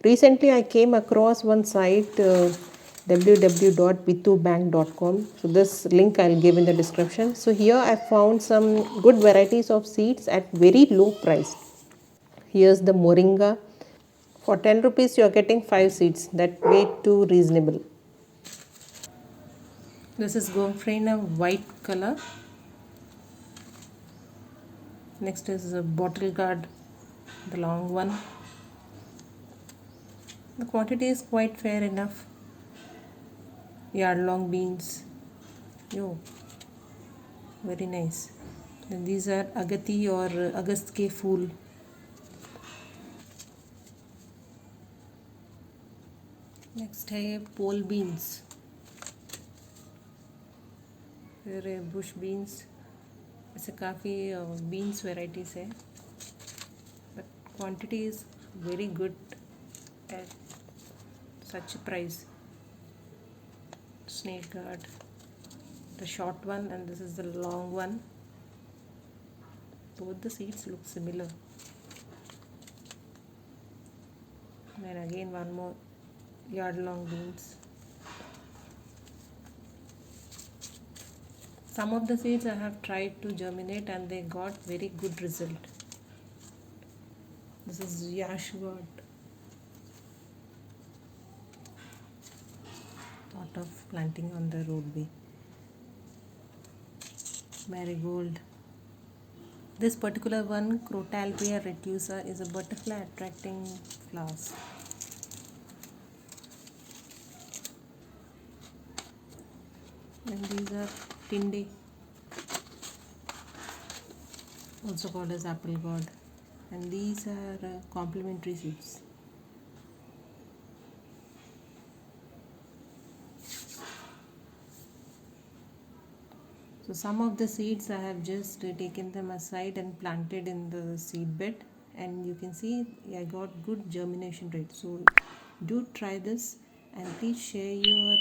Recently I came across one site, www.bittubank.com. So this link I'll give in the description. So here I found some good varieties of seeds at very low price. Here's the moringa. For 10 rupees you are getting 5 seeds. That way too reasonable. This is Gomphrena white color. Next is a bottle gourd, the long one. The quantity is quite fair enough. Yard long beans. Yo, very nice. Then these are agati or agast ke phool. Next है ये पोल beans, फिर Bush beans. ऐसे काफ़ी beans varieties है, but quantity is very good at such a price. Snake gourd, the short one, and this is the long one. Both the seeds look similar. Then again one more yard long beans. Some of the seeds I have tried to germinate and they got very good result. This is yash gourd. Thought of planting on the roadway. Marigold. This particular one, Crotalpia retusa, is a butterfly attracting flowers. And these are Tinde, also called as apple gourd. And these are complementary seeds. So some of the seeds I have just taken them aside and planted in the seed bed, and you can see I got good germination rate. So do try this and please share your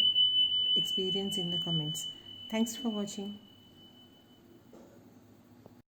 experience in the comments. Thanks for watching.